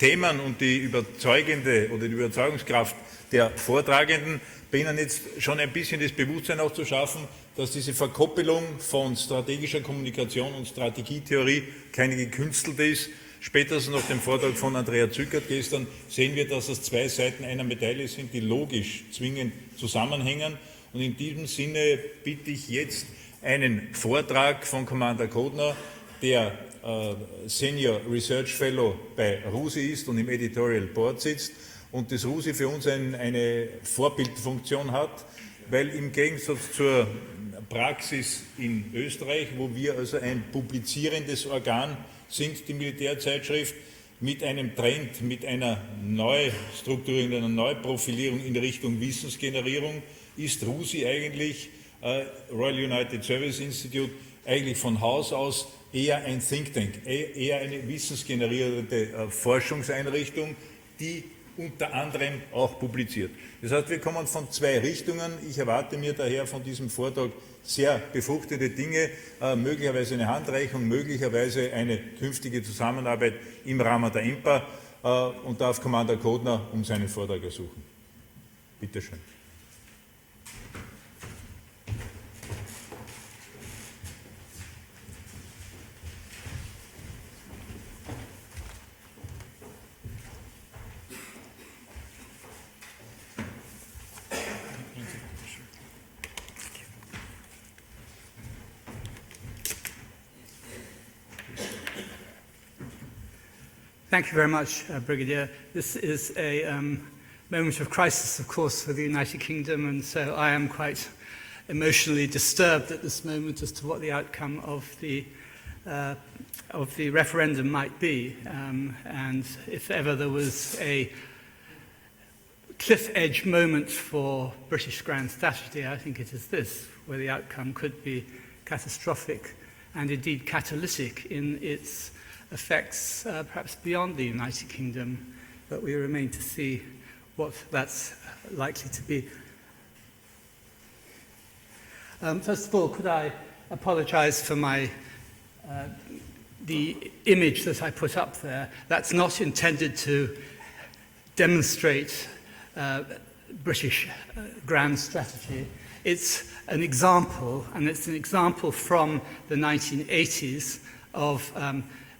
Themen und die überzeugende oder die Überzeugungskraft der Vortragenden, bei Ihnen jetzt schon ein bisschen das Bewusstsein auch zu schaffen, dass diese Verkoppelung von strategischer Kommunikation und Strategietheorie keine gekünstelte ist. Spätestens nach dem Vortrag von Andrea Zückert gestern sehen wir, dass es zwei Seiten einer Medaille sind, die logisch zwingend zusammenhängen. Und in diesem Sinne bitte ich jetzt einen Vortrag von Commander Codner, der Senior Research Fellow bei RUSI ist und im Editorial Board sitzt und das RUSI für uns eine Vorbildfunktion hat, weil im Gegensatz zur Praxis in Österreich, wo wir also ein publizierendes Organ sind, die Militärzeitschrift, mit einem Trend, mit einer Neustrukturierung, einer Neuprofilierung in Richtung Wissensgenerierung, ist RUSI eigentlich, Royal United Service Institute, eigentlich von Haus aus eher ein Think Tank, eher eine wissensgenerierende Forschungseinrichtung, die unter anderem auch publiziert. Das heißt, wir kommen von zwei Richtungen. Ich erwarte mir daher von diesem Vortrag sehr befruchtete Dinge, möglicherweise eine Handreichung, möglicherweise eine künftige Zusammenarbeit im Rahmen der EMPA und darf Commander Codner um seinen Vortrag ersuchen. Bitte schön. Thank you very much, Brigadier. This is a moment of crisis, of course, for the United Kingdom, and so I am quite emotionally disturbed at this moment as to what the outcome of the referendum might be. And if ever there was a cliff edge moment for British grand strategy, I think it is this, where the outcome could be catastrophic and indeed catalytic in its effects, perhaps beyond the United Kingdom, but we remain to see what that's likely to be. First of all, could I apologise for the image that I put up there? That's not intended to demonstrate British grand strategy. It's an example, and it's an example from the 1980s of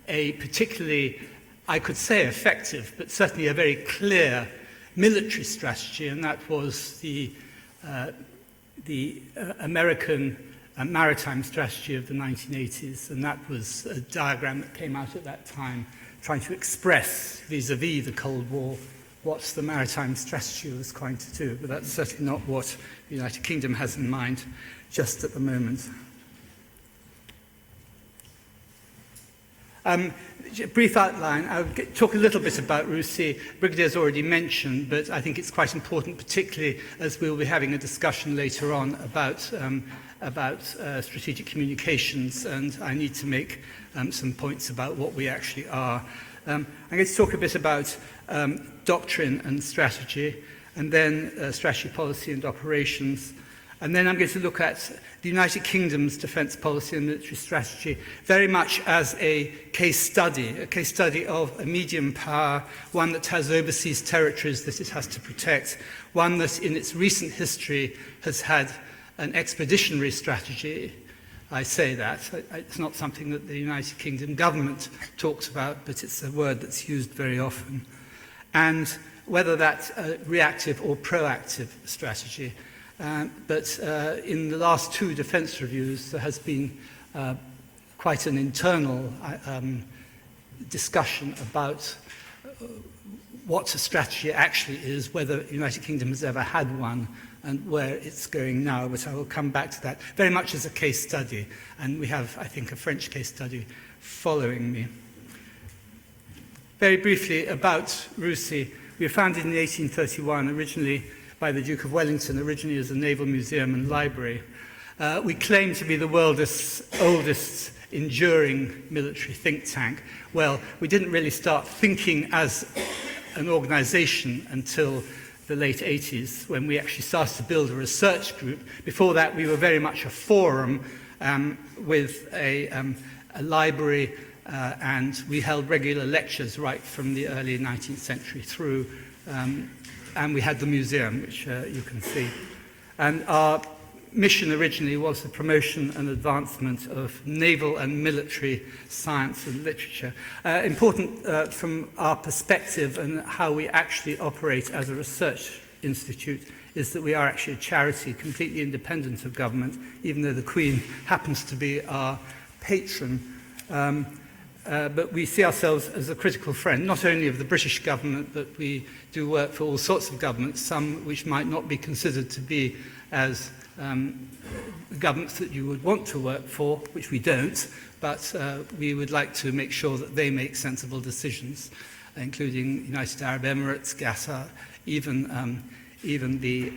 a particularly, I could say effective, but certainly a very clear military strategy, and that was the American maritime strategy of the 1980s, and that was a diagram that came out at that time trying to express vis-a-vis the Cold War what the maritime strategy was trying to do, but that's certainly not what the United Kingdom has in mind just at the moment. A brief outline. I'll talk a little bit about RUSI. Brigadier's already mentioned, but I think it's quite important, particularly as we'll be having a discussion later on about strategic communications, and I need to make some points about what we actually are. I'm going to talk a bit about doctrine and strategy, and then strategy, policy and operations. And then I'm going to look at the United Kingdom's defence policy and military strategy very much as a case study of a medium power, one that has overseas territories that it has to protect, one that in its recent history has had an expeditionary strategy. I say that. It's not something that the United Kingdom government talks about, but it's a word that's used very often. And whether that's a reactive or proactive strategy. But in the last two defence reviews, there has been quite an internal discussion about what a strategy actually is, whether the United Kingdom has ever had one, and where it's going now, but I will come back to that very much as a case study. And we have, I think, a French case study following me. Very briefly about RUSI. We were founded in 1831, originally by the Duke of Wellington, originally as a naval museum and library. We claim to be the world's oldest enduring military think tank. Well, we didn't really start thinking as an organization until the late 80s, when we actually started to build a research group. Before that, we were very much a forum with a library and we held regular lectures right from the early 19th century through, and we had the museum, which you can see. And our mission originally was the promotion and advancement of naval and military science and literature. Important from our perspective and how we actually operate as a research institute is that we are actually a charity completely independent of government, even though the Queen happens to be our patron. But we see ourselves as a critical friend, not only of the British government, but we do work for all sorts of governments, some which might not be considered to be as governments that you would want to work for, which we don't, but we would like to make sure that they make sensible decisions, including United Arab Emirates, Qatar, even the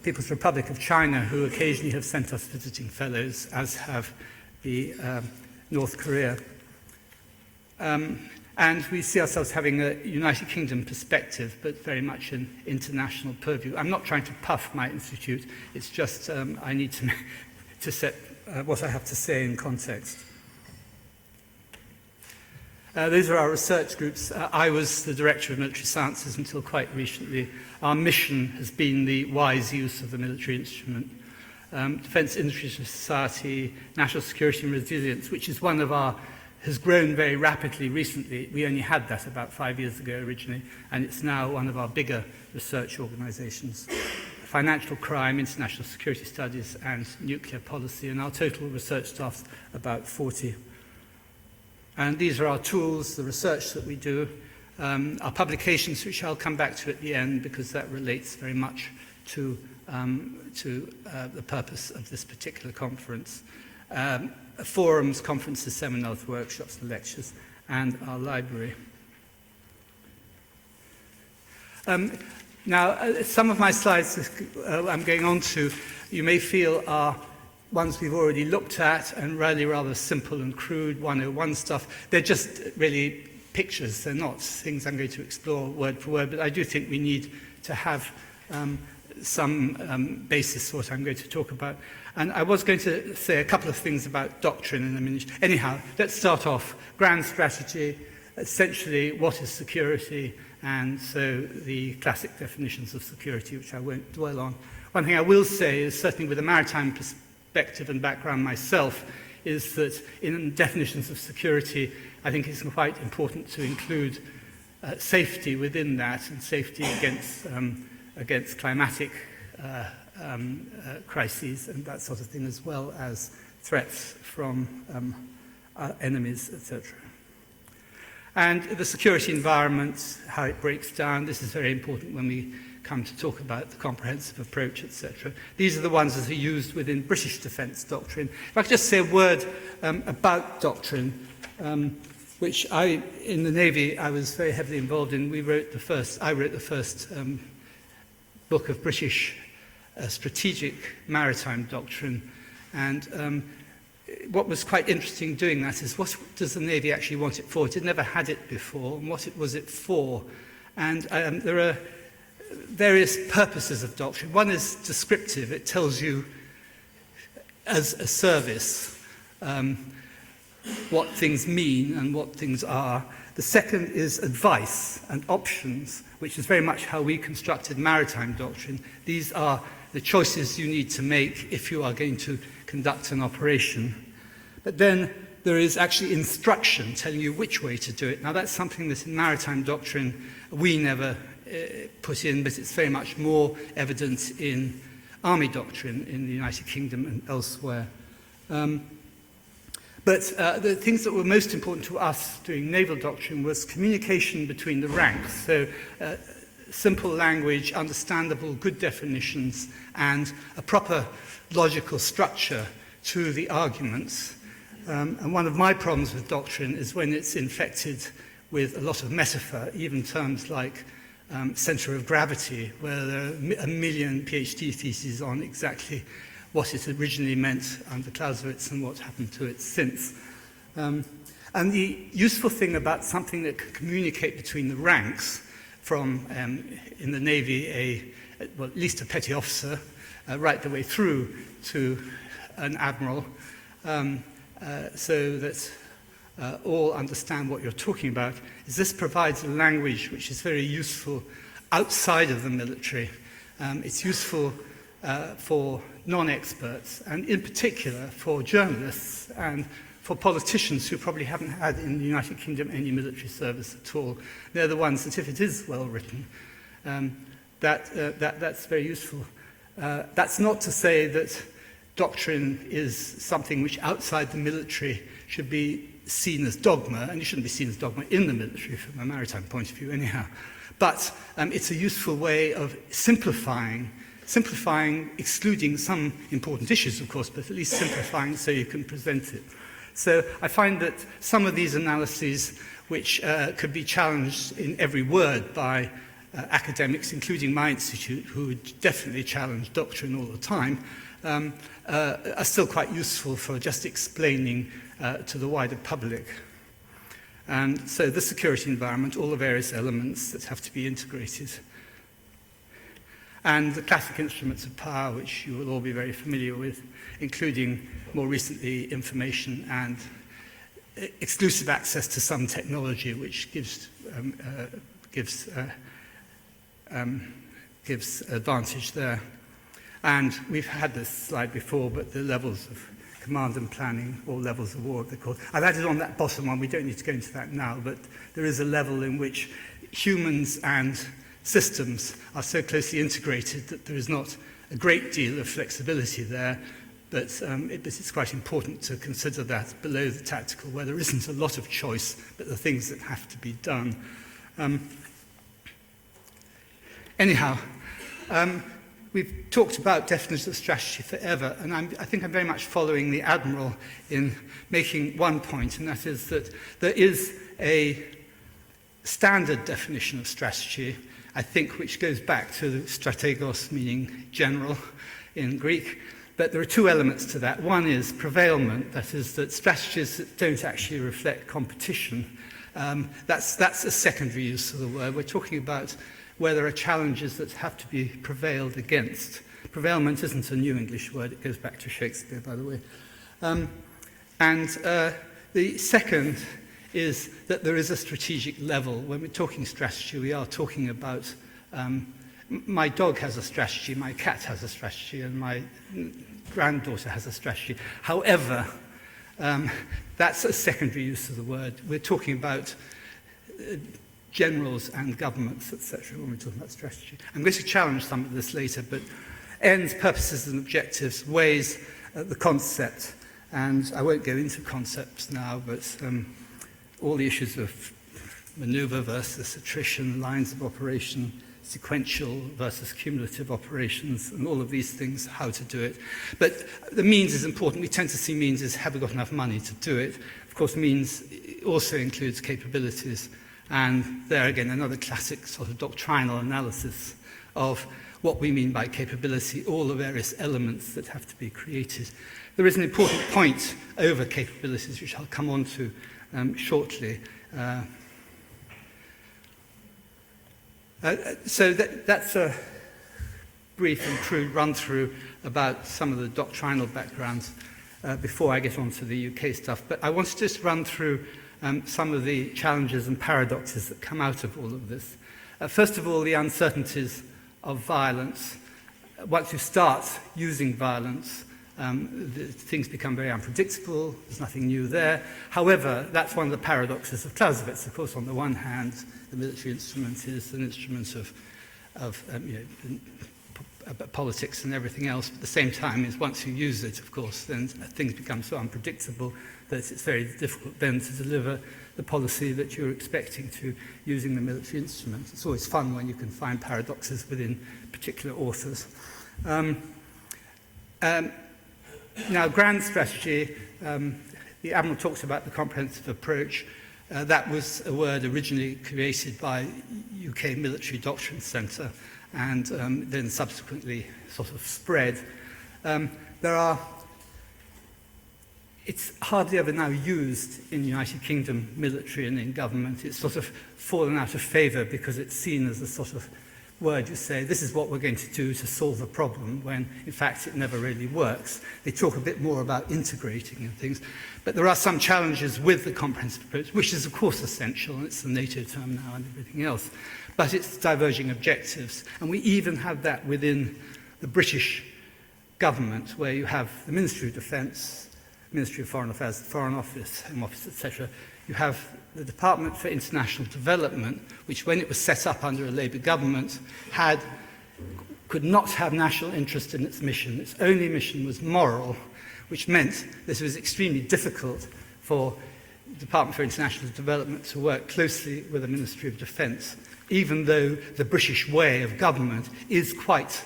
People's Republic of China, who occasionally have sent us visiting fellows, as have the North Korea. And we see ourselves having a United Kingdom perspective, but very much an international purview. I'm not trying to puff my institute, it's just I need to set what I have to say in context. Those are our research groups. I was the Director of Military Sciences until quite recently. Our mission has been the wise use of the military instrument. Defence Industry Society, National Security and Resilience, which is one of our has grown very rapidly recently. We only had that about 5 years ago originally, and it's now one of our bigger research organisations. Financial crime, international security studies, and nuclear policy, and our total research staff's about 40. And these are our tools, the research that we do, our publications, which I'll come back to at the end, because that relates very much to the purpose of this particular conference. Forums, conferences, seminars, workshops, and lectures, and our library. Now, some of my slides I'm going on to, you may feel are ones we've already looked at and really rather simple and crude 101 stuff. They're just really pictures. They're not things I'm going to explore word for word, but I do think we need to have some basis for what I'm going to talk about. And I was going to say a couple of things about doctrine in a minute. Anyhow, let's start off. Grand strategy, essentially what is security, and so the classic definitions of security, which I won't dwell on. One thing I will say is, certainly with a maritime perspective and background myself, is that in definitions of security, I think it's quite important to include safety within that, and safety against climatic crises and that sort of thing, as well as threats from enemies, etc. And the security environment, how it breaks down, this is very important when we come to talk about the comprehensive approach, etc. These are the ones that are used within British defence doctrine. If I could just say a word about doctrine, which in the Navy, I was very heavily involved in. I wrote the first book of British strategic maritime doctrine, and what was quite interesting doing that is, what does the Navy actually want it for? It had never had it before, and what was it for? And there are various purposes of doctrine. One is descriptive. It tells you, as a service, what things mean and what things are. The second is advice and options, which is very much how we constructed maritime doctrine. These are the choices you need to make if you are going to conduct an operation. But then there is actually instruction telling you which way to do it. Now, that's something that in maritime doctrine we never put in, but it's very much more evident in army doctrine in the United Kingdom and elsewhere. But the things that were most important to us doing naval doctrine was communication between the ranks. So simple language, understandable, good definitions, and a proper logical structure to the arguments. And one of my problems with doctrine is when it's infected with a lot of metaphor, even terms like centre of gravity, where there are a million PhD theses on exactly what it originally meant under Clausewitz and what happened to it since. And the useful thing about something that can communicate between the ranks, from, in the Navy, well, at least a petty officer, right the way through to an admiral, so that all understand what you're talking about, is this provides a language which is very useful outside of the military. It's useful for non-experts, and in particular for journalists and for politicians who probably haven't had in the United Kingdom any military service at all. They're the ones that, if it is well written, that's very useful. That's not to say that doctrine is something which outside the military should be seen as dogma, and it shouldn't be seen as dogma in the military from a maritime point of view anyhow. But it's a useful way of simplifying, excluding some important issues, of course, but at least simplifying so you can present it. So I find that some of these analyses, which could be challenged in every word by academics, including my institute, who would definitely challenge doctrine all the time, are still quite useful for just explaining to the wider public. And so the security environment, all the various elements that have to be integrated. And the classic instruments of power, which you will all be very familiar with, including more recently information and exclusive access to some technology, which gives advantage there. And we've had this slide before, but the levels of command and planning, or levels of war, they're called. I've added on that bottom one, we don't need to go into that now, but there is a level in which humans and systems are so closely integrated that there is not a great deal of flexibility there, but it's quite important to consider that below the tactical, where there isn't a lot of choice, but the things that have to be done. Anyhow, we've talked about definitions of strategy forever, and I think I'm very much following the Admiral in making one point, and that is that there is a standard definition of strategy, I think, which goes back to strategos, meaning general in Greek. But there are two elements to that. One is prevailment, that is, that strategies that don't actually reflect competition, that's a secondary use of the word. We're talking about where there are challenges that have to be prevailed against. Prevailment isn't a new English word, it goes back to Shakespeare, by the way. The second is that there is a strategic level. When we're talking strategy, we are talking about my dog has a strategy, my cat has a strategy, and my granddaughter has a strategy. However, that's a secondary use of the word. We're talking about generals and governments, etc., when we're talking about strategy. I'm going to challenge some of this later, but ends, purposes, and objectives, ways, the concept, and I won't go into concepts now, but all the issues of maneuver versus attrition, lines of operation, sequential versus cumulative operations, and all of these things, how to do it. But the means is important. We tend to see means as have we got enough money to do it. Of course, means also includes capabilities. And there again, another classic sort of doctrinal analysis of what we mean by capability, all the various elements that have to be created. There is an important point over capabilities, which I'll come on to shortly. So that's a brief and crude run-through about some of the doctrinal backgrounds before I get on to the UK stuff. But I want to just run through some of the challenges and paradoxes that come out of all of this. First of all, the uncertainties of violence. Once you start using violence, things become very unpredictable. There's nothing new there. However, that's one of the paradoxes of Clausewitz. Of course, on the one hand, the military instrument is an instrument of politics and everything else. But at the same time, is once you use it, of course, then things become so unpredictable that it's very difficult then to deliver the policy that you're expecting to using the military instrument. It's always fun when you can find paradoxes within particular authors. Now, grand strategy, the Admiral talks about the comprehensive approach. That was a word originally created by UK Military Doctrine Centre and then subsequently sort of spread. It's hardly ever now used in the United Kingdom military and in government. It's sort of fallen out of favour because it's seen as a sort of word you say, this is what we're going to do to solve a problem, when in fact it never really works. They talk a bit more about integrating and things. But there are some challenges with the comprehensive approach, which is of course essential, and it's the NATO term now and everything else. But it's diverging objectives. And we even have that within the British government, where you have the Ministry of Defence, Ministry of Foreign Affairs, Foreign Office, Home Office, etc. You have the Department for International Development, which when it was set up under a Labour government, could not have national interest in its mission. Its only mission was moral, which meant that it was extremely difficult for the Department for International Development to work closely with the Ministry of Defence, even though the British way of government is quite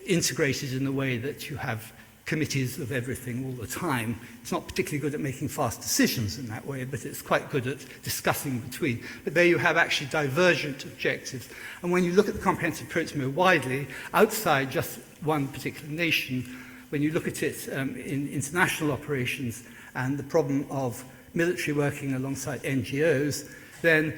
integrated in the way that you have committees of everything all the time. It's not particularly good at making fast decisions in that way, but it's quite good at discussing between. But there you have actually divergent objectives. And when you look at the comprehensive approach more widely, outside just one particular nation, when you look at it in international operations and the problem of military working alongside NGOs, then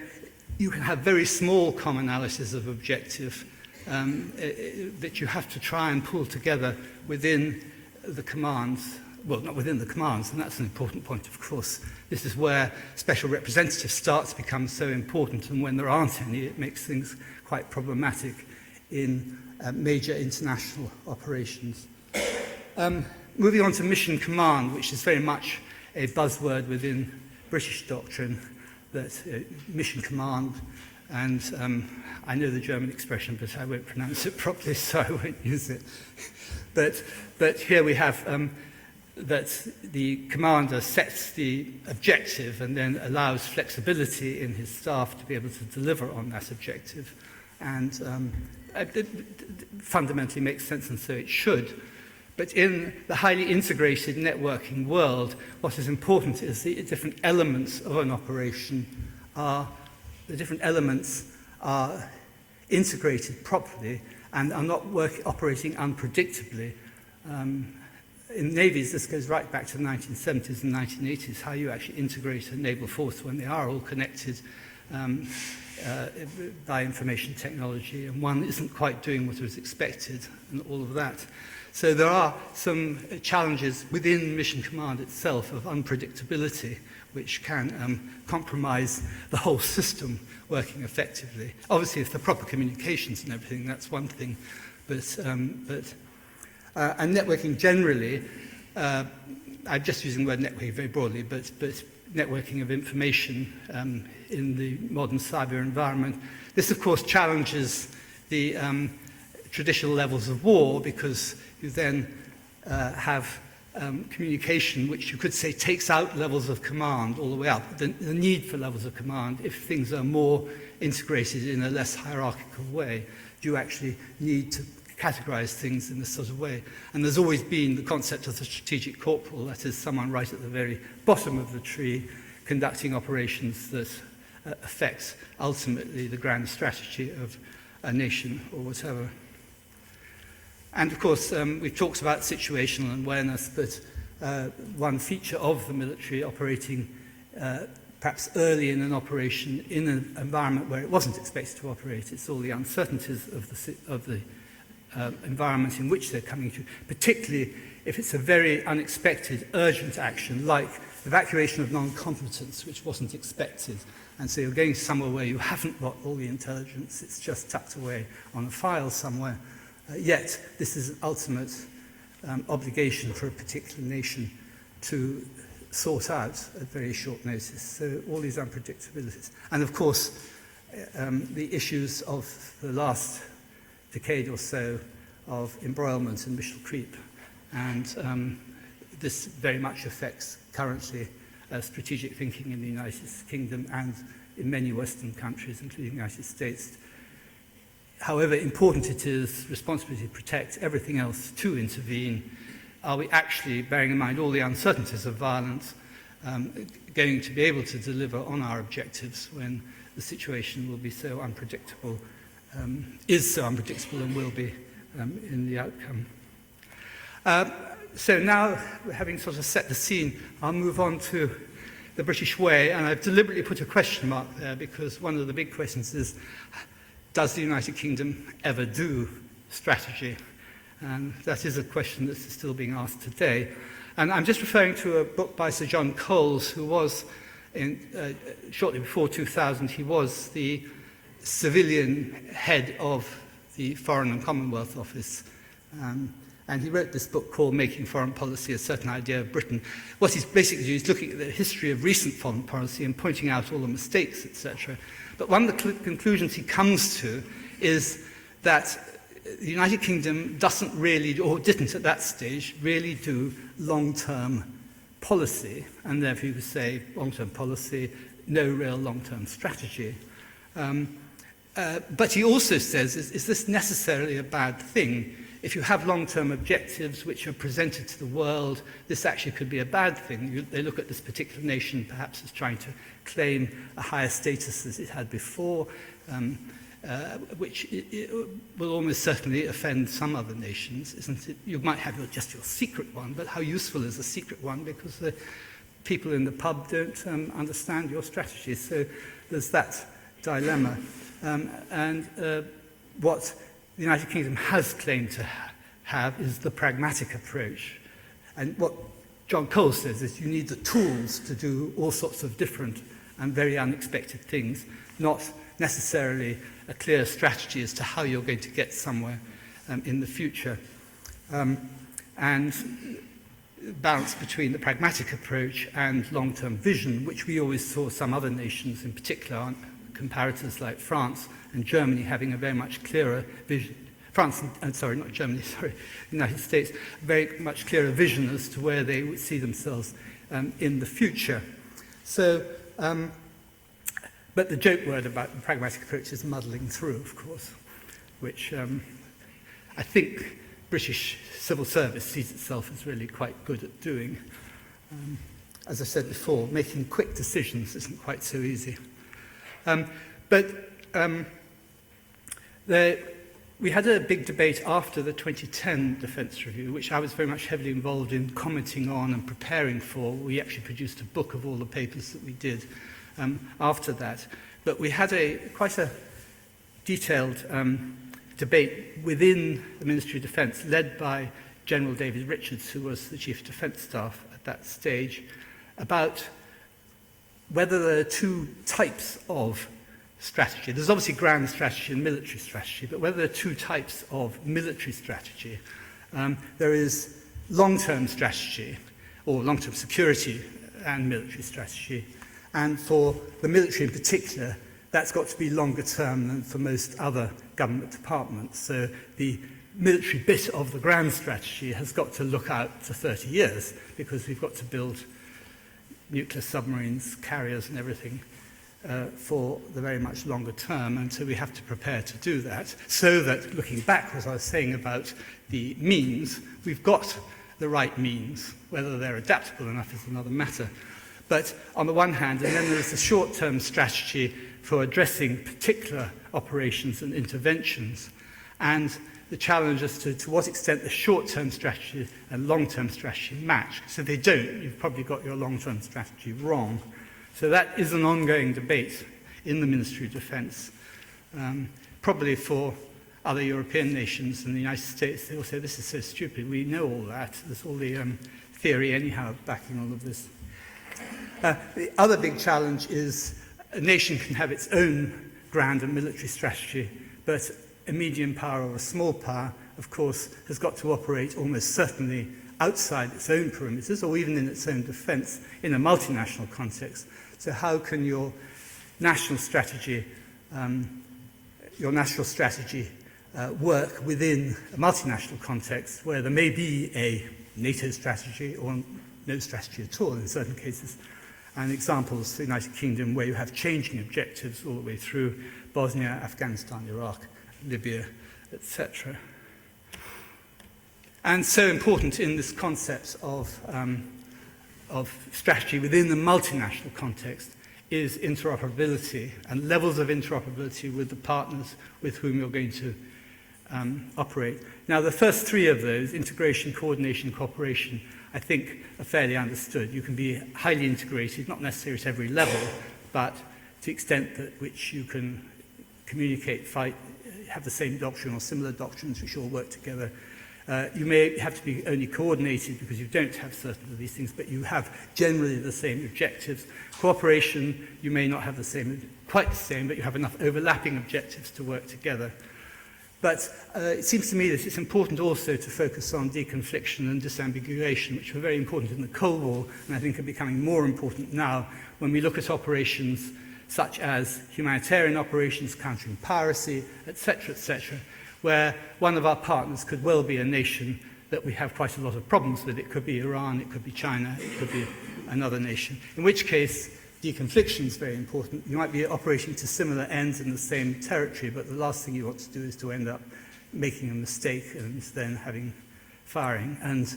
you can have very small commonalities of objective that you have to try and pull together within the commands, well, not within the commands, and that's an important point, of course. This is where special representatives start to become so important, and when there aren't any, it makes things quite problematic in major international operations. Moving on to mission command, which is very much a buzzword within British doctrine, that mission command, and I know the German expression, but I won't pronounce it properly, so I won't use it. But here we have that the commander sets the objective and then allows flexibility in his staff to be able to deliver on that objective. And it fundamentally makes sense, and so it should. But in the highly integrated networking world, what is important is the different elements of an operation are integrated properly and are not operating unpredictably. In navies, this goes right back to the 1970s and 1980s, how you actually integrate a naval force when they are all connected by information technology, and one isn't quite doing what was expected, and all of that. So there are some challenges within mission command itself of unpredictability, which can compromise the whole system working effectively. Obviously, if the proper communications and everything, that's one thing. And networking generally, I'm just using the word networking very broadly, but networking of information in the modern cyber environment. This, of course, challenges the traditional levels of war, because you then have communication, which you could say takes out levels of command all the way up. The need for levels of command, if things are more integrated in a less hierarchical way, do you actually need to categorize things in this sort of way? And there's always been the concept of the strategic corporal, that is someone right at the very bottom of the tree conducting operations that affects ultimately the grand strategy of a nation or whatever. And of course, we've talked about situational awareness, but one feature of the military operating perhaps early in an operation in an environment where it wasn't expected to operate, it's all the uncertainties of the environment in which they're coming to, particularly if it's a very unexpected, urgent action, like evacuation of non-combatants, which wasn't expected. And so you're going somewhere where you haven't got all the intelligence, it's just tucked away on a file somewhere. Yet, this is an ultimate obligation for a particular nation to sort out at very short notice. So all these unpredictabilities. And of course, the issues of the last decade or so of embroilment and mission creep. And this very much affects currently strategic thinking in the United Kingdom and in many Western countries, including the United States. However important it is, responsibility to protect, everything else to intervene, are we actually, bearing in mind all the uncertainties of violence, going to be able to deliver on our objectives when the situation will be so unpredictable, is so unpredictable and will be in the outcome. So now, having sort of set the scene, I'll move on to the British way, and I've deliberately put a question mark there because one of the big questions is, does the United Kingdom ever do strategy? And that is a question that's still being asked today. And I'm just referring to a book by Sir John Coles, who was, shortly before 2000, he was the civilian head of the Foreign and Commonwealth Office. And he wrote this book called Making Foreign Policy a Certain Idea of Britain. What he's basically doing is looking at the history of recent foreign policy and pointing out all the mistakes, etc. But one of the conclusions he comes to is that the United Kingdom doesn't really, or didn't at that stage, really do long-term policy, and therefore you could say long-term policy, no real long-term strategy. But he also says, is this necessarily a bad thing? If you have long-term objectives which are presented to the world, this actually could be a bad thing. They look at this particular nation perhaps as trying to claim a higher status as it had before, which will almost certainly offend some other nations, isn't it? You might have just your secret one, but how useful is a secret one? Because the people in the pub don't understand your strategy. So there's that dilemma. What the United Kingdom has claimed to have is the pragmatic approach. And what John Cole says is you need the tools to do all sorts of different and very unexpected things, not necessarily a clear strategy as to how you're going to get somewhere in the future. And balance between the pragmatic approach and long-term vision, which we always saw some other nations, in particular comparators like France and Germany, having a very much clearer vision. The United States, very much clearer vision as to where they would see themselves in the future. So, but the joke word about the pragmatic approach is muddling through, of course, which I think British civil service sees itself as really quite good at doing. As I said before, making quick decisions isn't quite so easy. We had a big debate after the 2010 Defence Review, which I was very much heavily involved in commenting on and preparing for. We actually produced a book of all the papers that we did after that. But we had quite a detailed debate within the Ministry of Defence, led by General David Richards, who was the Chief of Defence Staff at that stage, about whether there are two types of strategy. There's obviously grand strategy and military strategy, but whether there are two types of military strategy. There is long-term strategy, or long-term security and military strategy. And for the military in particular, that's got to be longer term than for most other government departments. So the military bit of the grand strategy has got to look out to 30 years, because we've got to build nuclear submarines, carriers and everything for the very much longer term, and so we have to prepare to do that, so that looking back, as I was saying about the means, we've got the right means. Whether they're adaptable enough is another matter. But on the one hand, and then there's the short-term strategy for addressing particular operations and interventions, and the challenge as to what extent the short-term strategy and long-term strategy match. So if they don't, you've probably got your long-term strategy wrong. So that is an ongoing debate in the Ministry of Defence. Probably for other European nations and the United States, they will say, this is so stupid, we know all that. There's all the theory anyhow backing all of this. The other big challenge is a nation can have its own grand and military strategy, but a medium power or a small power, of course, has got to operate almost certainly outside its own perimeters or even in its own defence in a multinational context. So how can your national strategy work within a multinational context where there may be a NATO strategy or no strategy at all in certain cases? And examples, the United Kingdom, where you have changing objectives all the way through Bosnia, Afghanistan, Iraq, Libya, etc. And so important in this concept of strategy within the multinational context is interoperability and levels of interoperability with the partners with whom you're going to operate. Now, the first three of those, integration, coordination, cooperation, I think, are fairly understood. You can be highly integrated, not necessarily at every level, but to the extent that which you can communicate, fight, have the same doctrine or similar doctrines which all work together. You may have to be only coordinated because you don't have certain of these things, but you have generally the same objectives. Cooperation, you may not have the same, quite the same, but you have enough overlapping objectives to work together. But it seems to me that it's important also to focus on deconfliction and disambiguation, which were very important in the Cold War, and I think are becoming more important now when we look at operations such as humanitarian operations, countering piracy, etc., where one of our partners could well be a nation that we have quite a lot of problems with. It could be Iran, it could be China, it could be another nation, in which case deconfliction is very important. You might be operating to similar ends in the same territory, but the last thing you want to do is to end up making a mistake and then having firing. And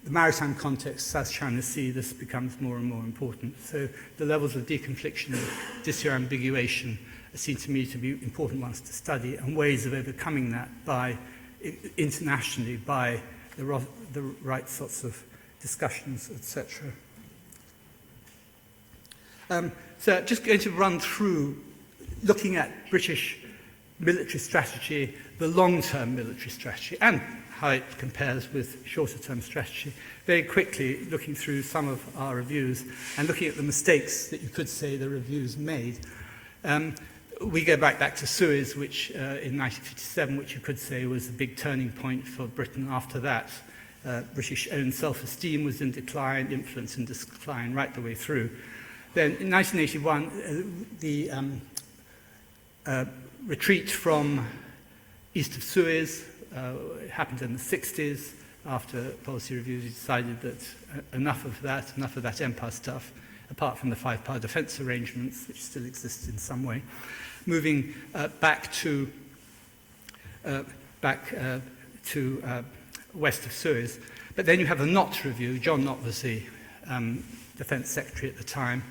the maritime context, South China Sea, this becomes more and more important. So the levels of deconfliction and disambiguation seem to me to be important ones to study, and ways of overcoming that by internationally by the right sorts of discussions, etc. So just going to run through looking at British military strategy, the long-term military strategy, and how it compares with shorter-term strategy. Very quickly, looking through some of our reviews and looking at the mistakes that you could say the reviews made. We go back to Suez, which in 1957, which you could say was a big turning point for Britain. After that, British own self-esteem was in decline, influence in decline right the way through. Then in 1981, the retreat from east of Suez happened in the 60s. After policy reviews, decided that enough of that empire stuff, apart from the five-power defense arrangements, which still exist in some way, moving back to west of Suez. But then you have the Knott Review. John Knott was the defense secretary at the time.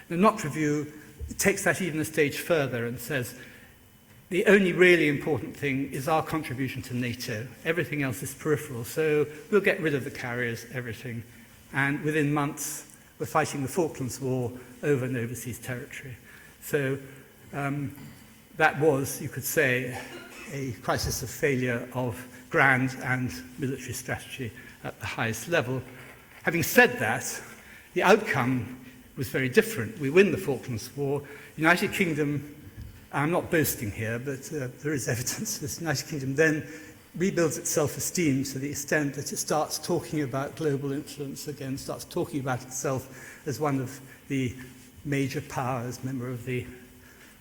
The Knott Review takes that even a stage further and says, the only really important thing is our contribution to NATO. Everything else is peripheral. So we'll get rid of the carriers, everything. And within months, we're fighting the Falklands War over an overseas territory. So that was, you could say, a crisis of failure of grand and military strategy at the highest level. Having said that, the outcome was very different. We win the Falklands War. The United Kingdom, I'm not boasting here, but there is evidence this. The United Kingdom then rebuilds its self-esteem to the extent that it starts talking about global influence again, starts talking about itself as one of the major powers, member of the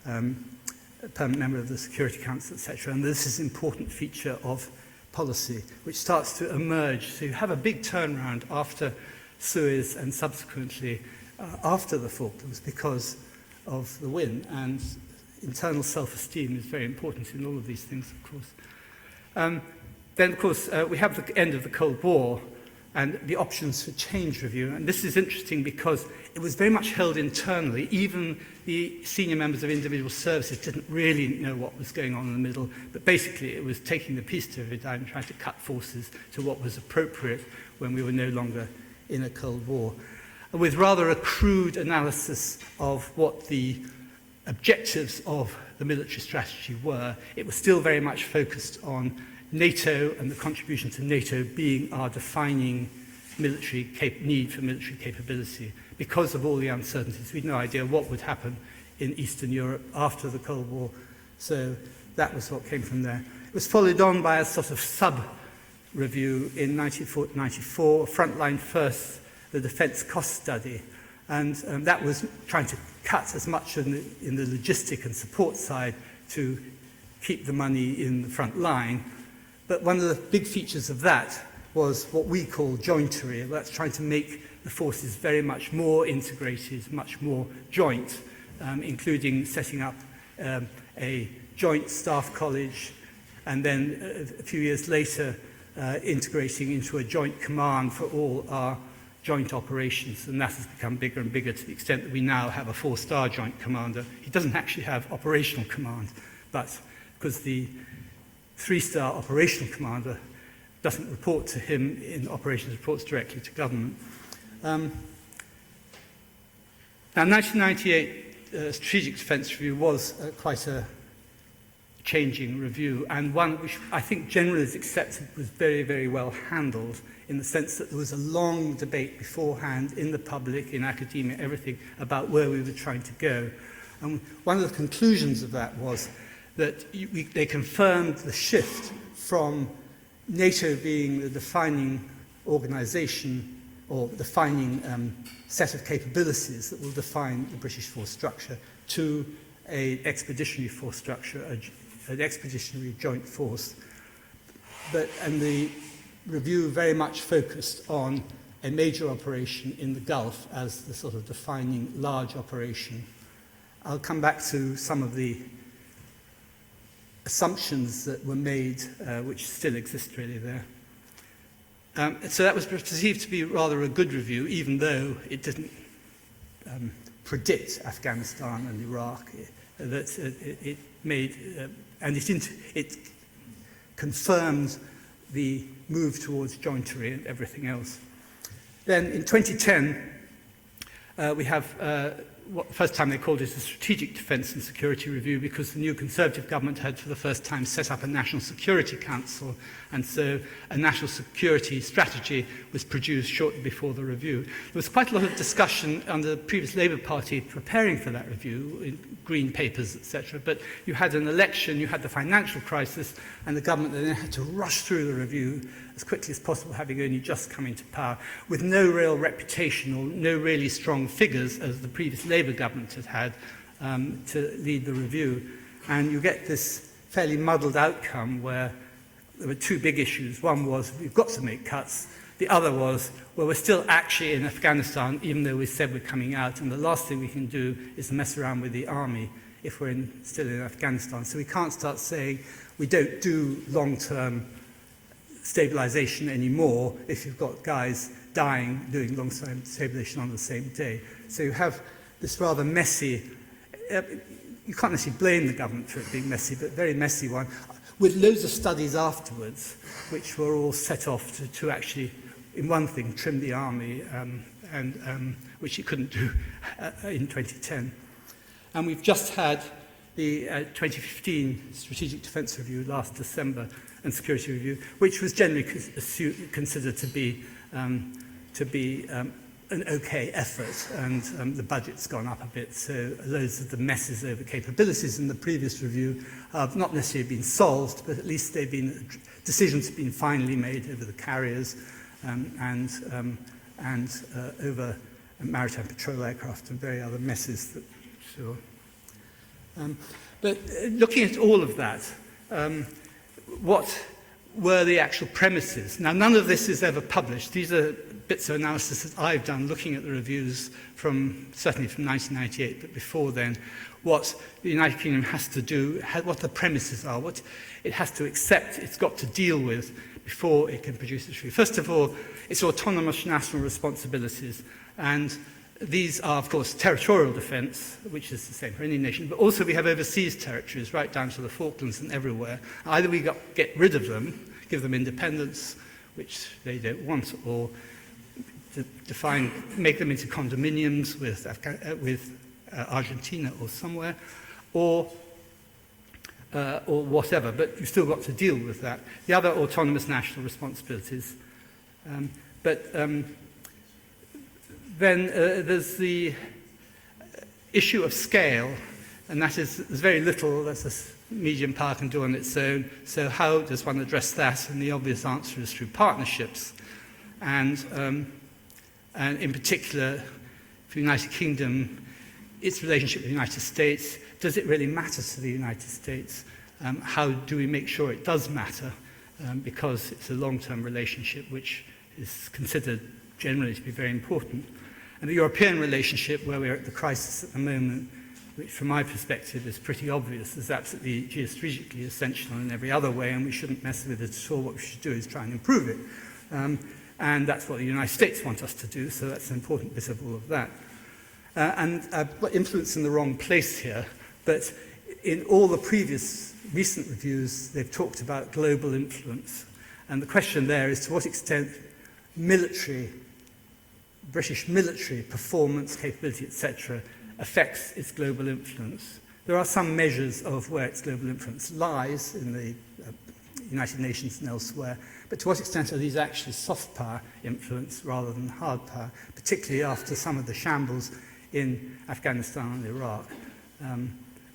permanent member of the Security Council, etc. And this is an important feature of policy, which starts to emerge. So you have a big turnaround after Suez and subsequently after the Falklands because of the win. And internal self-esteem is very important in all of these things, of course. Then, of course, we have the end of the Cold War and the options for change review. And this is interesting because it was very much held internally. Even the senior members of individual services didn't really know what was going on in the middle. But basically, it was taking the peace dividend and trying to cut forces to what was appropriate when we were no longer in a Cold War. With rather a crude analysis of what the objectives of the military strategy were, it was still very much focused on NATO and the contribution to NATO being our defining military need for military capability. Because of all the uncertainties, we had no idea what would happen in Eastern Europe after the Cold War. So that was what came from there. It was followed on by a sort of sub-review in 1994, Frontline First, the Defence Cost Study. And that was trying to cut as much in the logistic and support side to keep the money in the front line. But one of the big features of that was what we call jointery. That's trying to make the forces very much more integrated, much more joint, including setting up a joint staff college, and then a few years later integrating into a joint command for all our joint operations, and that has become bigger and bigger to the extent that we now have a 4-star joint commander. He doesn't actually have operational command, but because the 3-star operational commander doesn't report to him in operations, reports directly to government. Now, 1998 Strategic Defence Review was quite a changing review, and one which I think generally is accepted was very, very well handled, in the sense that there was a long debate beforehand in the public, in academia, everything, about where we were trying to go. And one of the conclusions of that was that they confirmed the shift from NATO being the defining organisation or defining set of capabilities that will define the British force structure to an expeditionary force structure, an expeditionary joint force. And the review very much focused on a major operation in the Gulf as the sort of defining large operation. I'll come back to some of the assumptions that were made, which still exist really there. So that was perceived to be rather a good review, even though it didn't predict Afghanistan and Iraq. It made, and it confirmed the move towards jointery and everything else. Then in 2010, we have what the first time they called it a Strategic Defence and Security Review, because the new Conservative government had for the first time set up a National Security Council, and so a National Security Strategy was produced shortly before the review. There was quite a lot of discussion under the previous Labour Party preparing for that review, in green papers, etc. But you had an election, you had the financial crisis, and the government then had to rush through the review as quickly as possible, having only just come into power, with no real reputation or no really strong figures, as the previous Labour government had had, to lead the review. And you get this fairly muddled outcome where there were two big issues. One was, we've got to make cuts. The other was, well, we're still actually in Afghanistan, even though we said we're coming out, and the last thing we can do is mess around with the army if we're still in Afghanistan. So we can't start saying we don't do long-term stabilization anymore if you've got guys dying doing long-term stabilization on the same day. So you have this rather messy, you can't necessarily blame the government for it being messy, but very messy one, with loads of studies afterwards, which were all set off to actually, in one thing, trim the army, which it couldn't do in 2010. And we've just had the 2015 Strategic Defence Review last December, and Security Review, which was generally considered to be an okay effort, and the budget's gone up a bit, so loads of the messes over capabilities in the previous review have not necessarily been solved, but at least decisions have been finally made over the carriers and over maritime patrol aircraft and very other messes. But looking at all of that, what were the actual premises? Now, none of this is ever published. These are bits of analysis that I've done looking at the reviews certainly from 1998, but before then, what the United Kingdom has to do, what the premises are, what it has to accept, it's got to deal with before it can produce its review. First of all, it's autonomous national responsibilities, and these are, of course, territorial defence, which is the same for any nation, but also we have overseas territories, right down to the Falklands and everywhere. Either we get rid of them, give them independence, which they don't want, or make them into condominiums with Argentina or somewhere, or whatever, but you've still got to deal with that. The other autonomous national responsibilities. Then there's the issue of scale, and that is, there's very little that a medium power can do on its own, so how does one address that? And the obvious answer is through partnerships. And in particular, for the United Kingdom, its relationship with the United States, does it really matter to the United States? How do we make sure it does matter? Because it's a long-term relationship which is considered generally to be very important. And the European relationship, where we're at the crisis at the moment, which from my perspective is pretty obvious, is absolutely geostrategically essential in every other way, and we shouldn't mess with it at all. What we should do is try and improve it. And that's what the United States want us to do, so that's an important bit of all of that. I've got influence in the wrong place here, but in all the previous recent reviews, they've talked about global influence. And the question there is to what extent British military performance, capability, etc., affects its global influence. There are some measures of where its global influence lies in the United Nations and elsewhere, but to what extent are these actually soft power influence rather than hard power, particularly after some of the shambles in Afghanistan and Iraq,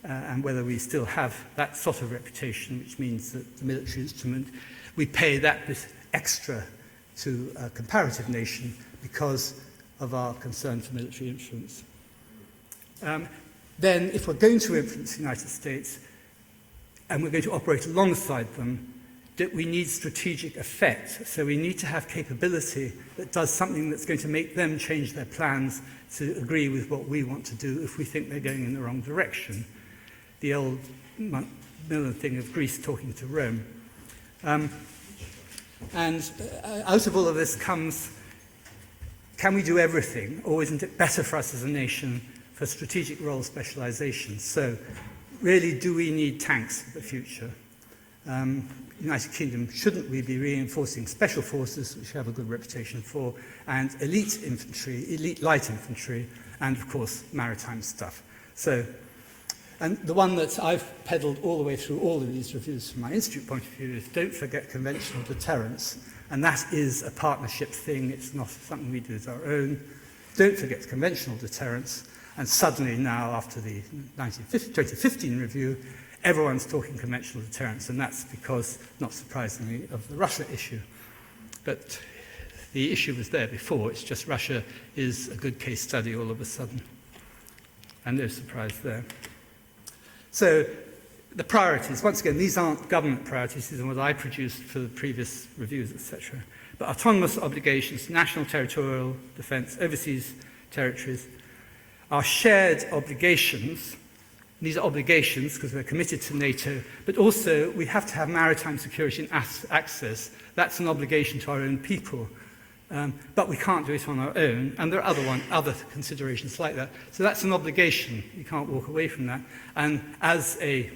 and whether we still have that sort of reputation, which means that the military instrument, we pay that bit extra to a comparative nation because of our concern for military influence. Then, if we're going to influence the United States, and we're going to operate alongside them, that we need strategic effect. So we need to have capability that does something that's going to make them change their plans to agree with what we want to do if we think they're going in the wrong direction. The old Miller thing of Greece talking to Rome. And out of all of this comes, can we do everything, or isn't it better for us as a nation for strategic role specialization? So really, do we need tanks for the future? United Kingdom, shouldn't we be reinforcing special forces, which have a good reputation for, and elite infantry, elite light infantry, and of course, maritime stuff? So, and the one that I've peddled all the way through all of these reviews from my institute point of view is don't forget conventional deterrence, and that is a partnership thing, it's not something we do as our own. Don't forget conventional deterrence, and suddenly now, after the 2015 review, everyone's talking conventional deterrence, and that's because, not surprisingly, of the Russia issue. But the issue was there before, it's just Russia is a good case study all of a sudden. And no surprise there. So, the priorities, once again, these aren't government priorities, these are what I produced for the previous reviews, etc. But autonomous obligations, national territorial defence, overseas territories, are shared obligations. These are obligations because we're committed to NATO, but also we have to have maritime security and access. That's an obligation to our own people. But we can't do it on our own, and there are other considerations like that. So that's an obligation. You can't walk away from that. And as a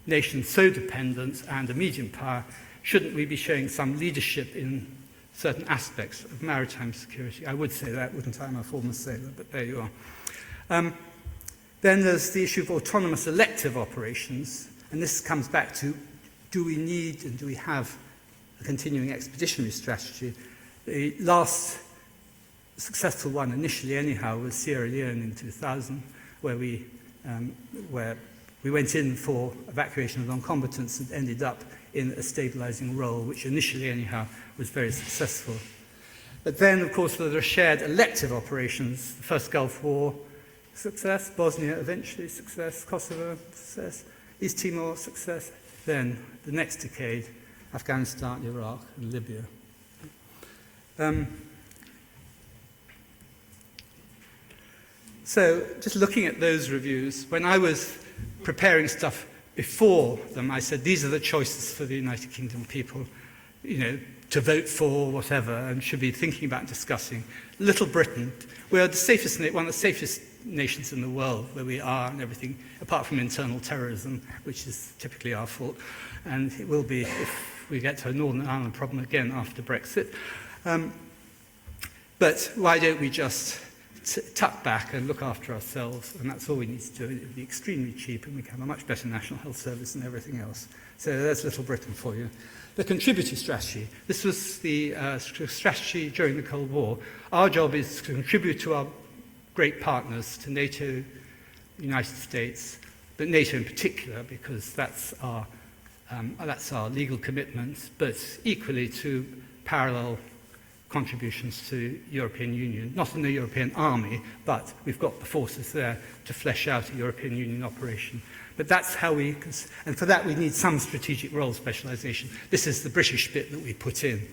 nation so dependent and a medium power, shouldn't we be showing some leadership in certain aspects of maritime security? I would say that, wouldn't I? I'm a former sailor, but there you are. Then there's the issue of autonomous elective operations, and this comes back to, do we need and do we have a continuing expeditionary strategy? The last successful one, initially anyhow, was Sierra Leone in 2000, where we went in for evacuation of non-combatants and ended up in a stabilizing role, which initially anyhow was very successful. But then, of course, there are shared elective operations, the first Gulf War, success, Bosnia eventually success, Kosovo success, East Timor success, then the next decade, Afghanistan, Iraq, and Libya. So, just looking at those reviews, when I was preparing stuff before them, I said, these are the choices for the United Kingdom people, you know, to vote for, whatever, and should be thinking about discussing. Little Britain, we are the safest, one of the safest nations in the world where we are and everything, apart from internal terrorism, which is typically our fault, and it will be if we get to a Northern Ireland problem again after Brexit. But why don't we just tuck back and look after ourselves, and that's all we need to do. It would be extremely cheap, and we can have a much better national health service and everything else. So that's Little Britain for you. The contributory strategy. This was the strategy during the Cold War. Our job is to contribute to our great partners, to NATO, the United States, but NATO in particular, because that's our legal commitment, but equally to parallel contributions to European Union, not in the European army, but we've got the forces there to flesh out a European Union operation. But that's how we, and for that we need some strategic role specialization. This is the British bit that we put in.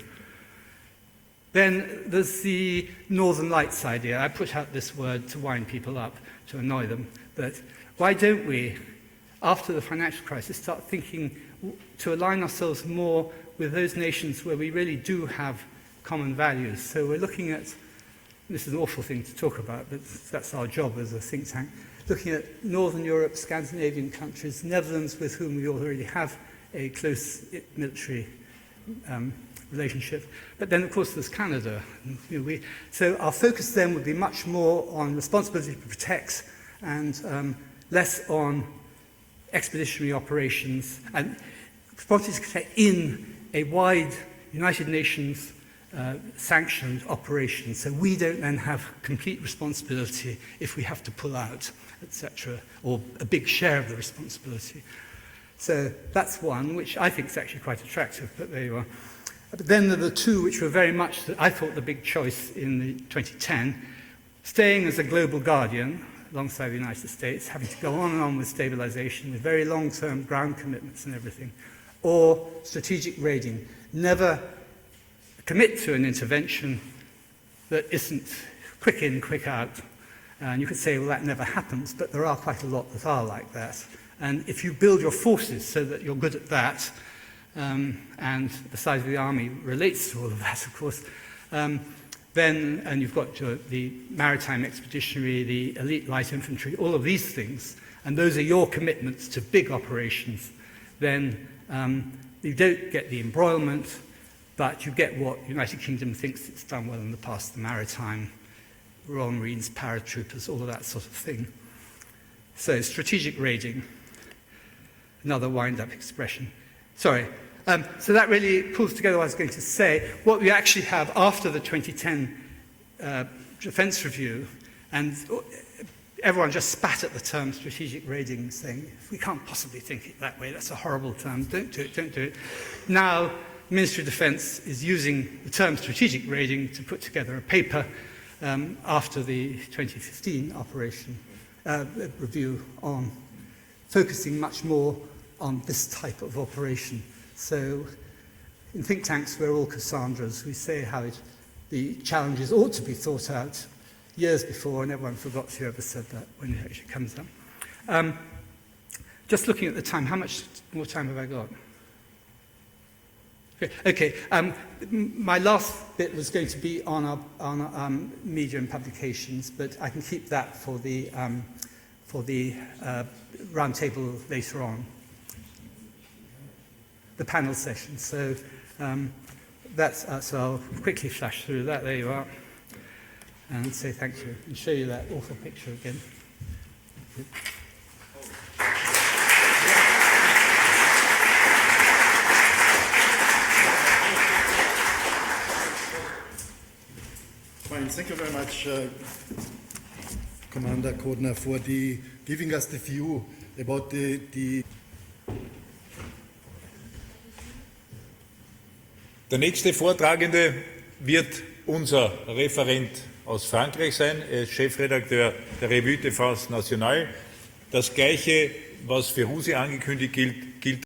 Then there's the Northern Lights idea. I put out this word to wind people up, to annoy them, that why don't we, after the financial crisis, start thinking to align ourselves more with those nations where we really do have common values. So we're looking at, this is an awful thing to talk about, but that's our job as a think tank, looking at Northern Europe, Scandinavian countries, Netherlands with whom we already have a close military relationship. But then, of course, there's Canada. So our focus then would be much more on responsibility to protect and less on expeditionary operations and responsibility to protect in a wide United Nations sanctioned operation. So we don't then have complete responsibility if we have to pull out, etc., or a big share of the responsibility. So that's one, which I think is actually quite attractive, but there you are. But then there are the two which were very much, I thought, the big choice in the 2010, staying as a global guardian alongside the United States, having to go on and on with stabilization, with very long-term ground commitments and everything, or strategic raiding. Never commit to an intervention that isn't quick in, quick out. And you could say, well, that never happens, but there are quite a lot that are like that. And if you build your forces so that you're good at that, and the size of the army relates to all of that, of course, then, and you've got the maritime expeditionary, the elite light infantry, all of these things, and those are your commitments to big operations, then you don't get the embroilment, but you get what the United Kingdom thinks it's done well in the past, the maritime, Royal Marines, paratroopers, all of that sort of thing. So strategic raiding, another wind-up expression. Sorry. So that really pulls together what I was going to say. What we actually have after the 2010 defence review, and everyone just spat at the term strategic raiding, saying, we can't possibly think it that way, that's a horrible term, don't do it, don't do it. Now, the Ministry of Defence is using the term strategic raiding to put together a paper after the 2015 operation review on focusing much more on this type of operation. So in think tanks, we're all Cassandras. We say how the challenges ought to be thought out years before, and everyone forgot who ever said that when it actually comes up. Just looking at the time, how much more time have I got? Okay. My last bit was going to be on our media and publications, but I can keep that for the roundtable later on, the panel session. So so I'll quickly flash through that. There you are, and say thank you and show you that awful picture again. Fine. Thank you very much, Commander Codner, for giving us the view about the Der nächste Vortragende wird unser Referent aus Frankreich sein. Er ist Chefredakteur der Revue de France Nationale. Das Gleiche, was für Husi angekündigt gilt